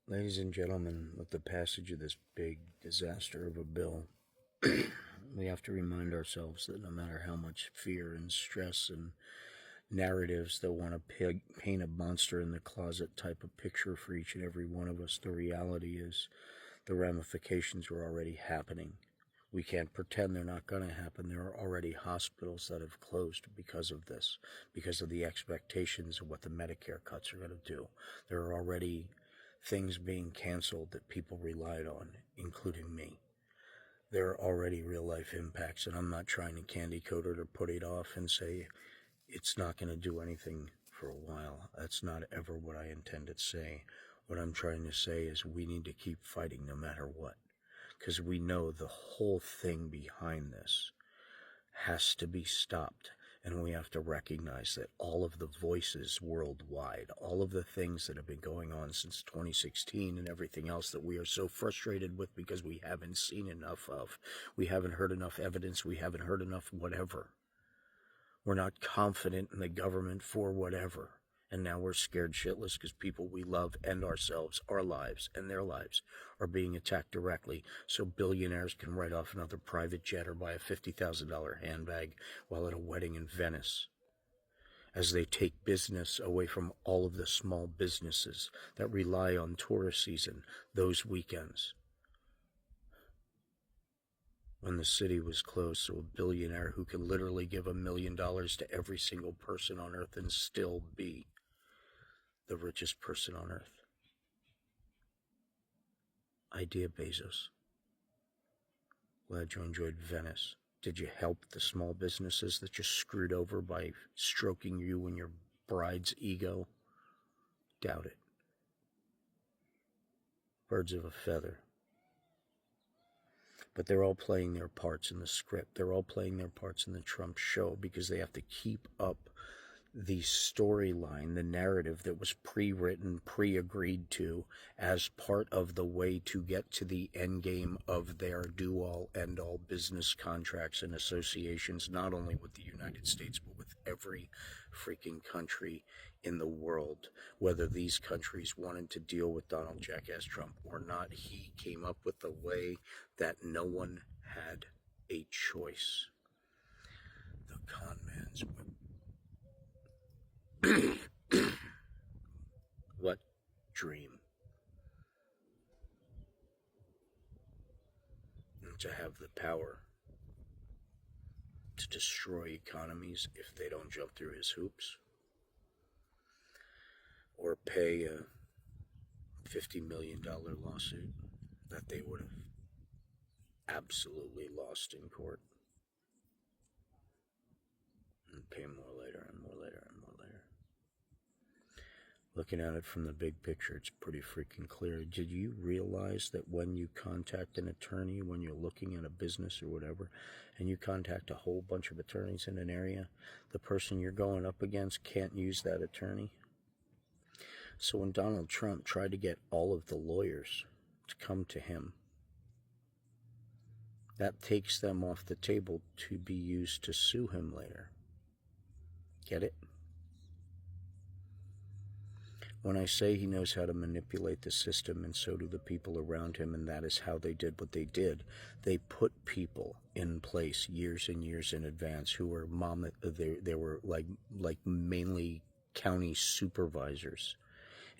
Ladies and gentlemen, with the passage of this big disaster of a bill, we have to remind ourselves that no matter how much fear and stress and narratives that want to paint a monster in the closet type of picture for each and every one of us, the reality is the ramifications are already happening. We can't pretend they're not going to happen. There are already hospitals that have closed because of this, because of the expectations of what the Medicare cuts are going to do. There are already things being canceled that people relied on, including me. There are already real life impacts, and I'm not trying to candy coat it or put it off and say it's not going to do anything for a while. That's not ever what I intended to say. What I'm trying to say is we need to keep fighting no matter what, because we know the whole thing behind this has to be stopped. And we have to recognize that all of the voices worldwide, all of the things that have been going on since 2016 and everything else that we are so frustrated with because we haven't seen enough of, we haven't heard enough evidence, we haven't heard enough whatever. We're not confident in the government for whatever. And now we're scared shitless because people we love and ourselves, our lives and their lives are being attacked directly. So billionaires can write off another private jet or buy a $50,000 handbag while at a wedding in Venice. As they take business away from all of the small businesses that rely on tourist season those weekends. When the city was closed, so a billionaire who can literally give $1 million to every single person on earth and still be the richest person on earth. Idea Bezos. Glad you enjoyed Venice. Did you help the small businesses that you screwed over by stroking you and your bride's ego? Doubt it. Birds of a feather. But they're all playing their parts in the script. They're all playing their parts in the Trump show because they have to keep up the storyline, the narrative that was pre-written, pre-agreed to as part of the way to get to the end game of their do-all, end-all business contracts and associations, not only with the United States, but with every freaking country in the world. Whether these countries wanted to deal with Donald Jackass Trump or not, he came up with a way that no one had a choice. The con man's whip. What dream? To have the power to destroy economies if they don't jump through his hoops, or pay a $50 million lawsuit that they would have absolutely lost in court, and pay more later and more later and more later. Looking at it from the big picture, it's pretty freaking clear. Did you realize that when you contact an attorney, when you're looking at a business or whatever, and you contact a whole bunch of attorneys in an area, the person you're going up against can't use that attorney? So when Donald Trump tried to get all of the lawyers to come to him, that takes them off the table to be used to sue him later. Get it? When I say he knows how to manipulate the system, and so do the people around him, and that is how they did what they did. They put people in place years and years in advance who were they were like mainly county supervisors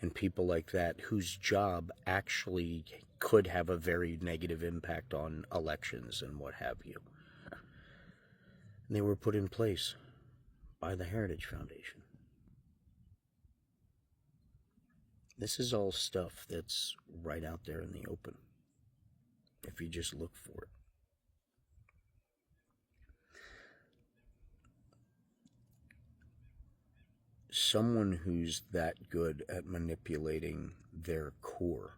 and people like that whose job actually could have a very negative impact on elections and what have you. And they were put in place by the Heritage Foundation. This is all stuff that's right out there in the open, if you just look for it. Someone who's that good at manipulating their core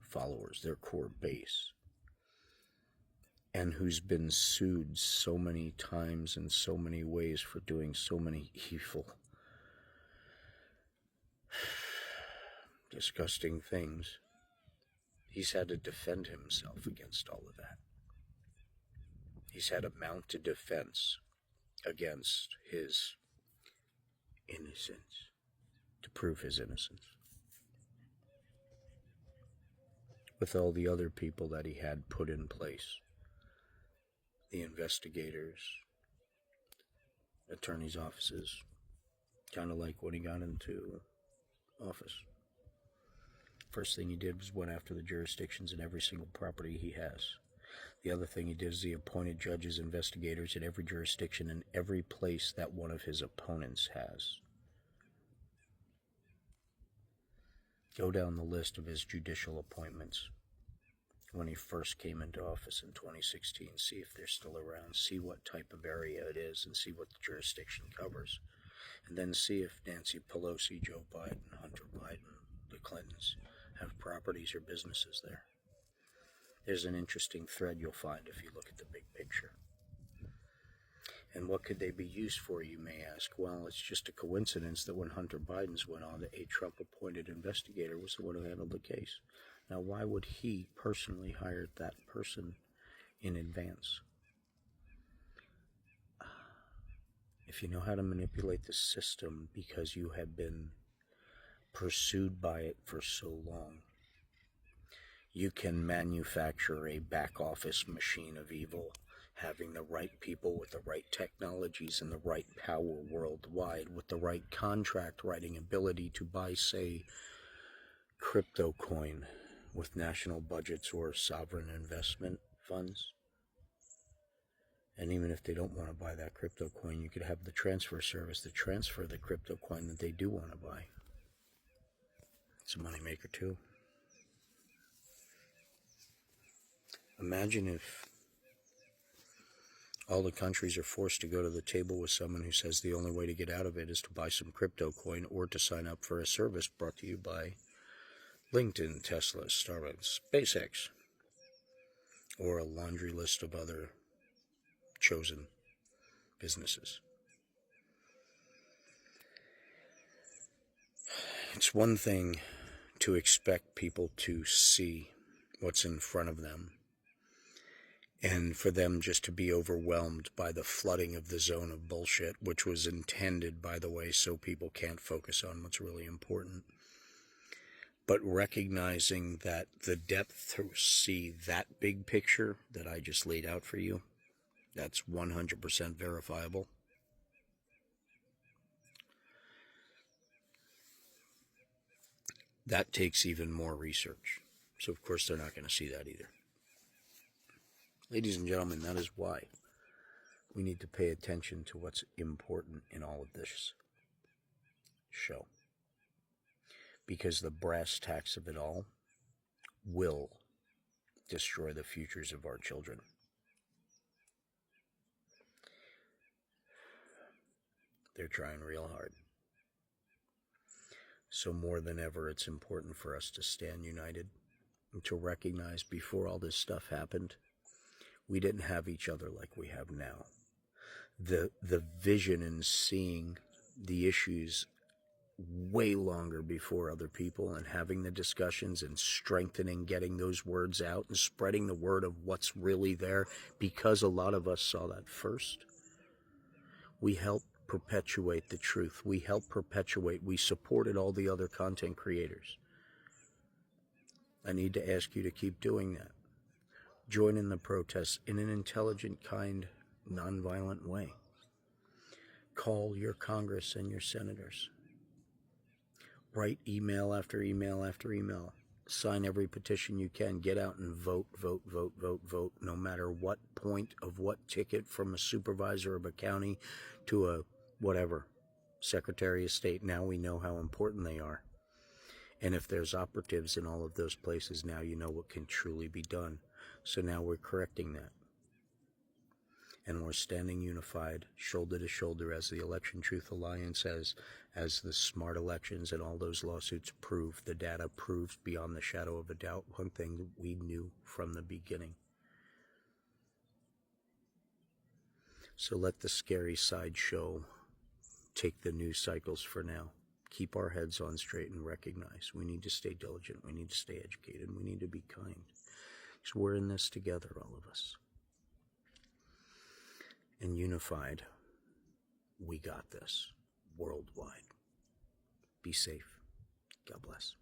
followers, their core base, and who's been sued so many times in so many ways for doing so many evil, disgusting things, he's had to defend himself against all of that. He's had to mount a defense against his innocence, to prove his innocence. with all the other people that he had put in place. The investigators, attorneys' offices, kind of like when he got into office. First thing he did was went after the jurisdictions in every single property he has. The other thing he did is he appointed judges, investigators in every jurisdiction in every place that one of his opponents has. Go down the list of his judicial appointments when he first came into office in 2016. See if they're still around. See what type of area it is and see what the jurisdiction covers. And then see if Nancy Pelosi, Joe Biden, Hunter Biden, the Clintons have properties or businesses there. There's an interesting thread you'll find if you look at the big picture. And what could they be used for, you may ask? Well, it's just a coincidence that when Hunter Biden's went on, a Trump-appointed investigator was the one who handled the case. Now, why would he personally hire that person in advance? If you know how to manipulate the system because you have been pursued by it for so long, you can manufacture a back office machine of evil, having the right people with the right technologies and the right power worldwide, with the right contract writing ability to buy, say, crypto coin with national budgets or sovereign investment funds. And even if they don't want to buy that crypto coin, you could have the transfer service to transfer the crypto coin that they do want to buy. It's a moneymaker too. Imagine if all the countries are forced to go to the table with someone who says the only way to get out of it is to buy some crypto coin or to sign up for a service brought to you by LinkedIn, Tesla, Starbucks, SpaceX, or a laundry list of other chosen businesses. It's one thing to expect people to see what's in front of them and for them just to be overwhelmed by the flooding of the zone of bullshit, which was intended, by the way, so people can't focus on what's really important. But recognizing that the depth to see that big picture that I just laid out for you, that's 100% verifiable. That takes even more research. So, of course, they're not going to see that either. Ladies and gentlemen, that is why we need to pay attention to what's important in all of this show. Because the brass tacks of it all will destroy the futures of our children. They're trying real hard. So more than ever, it's important for us to stand united and to recognize before all this stuff happened, we didn't have each other like we have now. The vision in seeing the issues way longer before other people and having the discussions and strengthening, getting those words out and spreading the word of what's really there, because a lot of us saw that first. We helped perpetuate the truth. We supported all the other content creators. I need to ask you to keep doing that. Join in the protests in an intelligent, kind, nonviolent way. Call your Congress and your senators. Write email after email after email. Sign every petition you can. Get out and vote, vote, vote, vote, vote, no matter what point of what ticket, from a supervisor of a county to a whatever, Secretary of State. Now we know how important they are. And if there's operatives in all of those places, now you know what can truly be done. So now we're correcting that. And we're standing unified, shoulder to shoulder, as the Election Truth Alliance, as the smart elections and all those lawsuits prove, the data proves beyond the shadow of a doubt, one thing that we knew from the beginning. So let the scary sideshow take the news cycles for now. Keep our heads on straight and recognize we need to stay diligent, we need to stay educated, we need to be kind. Because we're in this together, all of us. And unified, we got this worldwide. Be safe. God bless.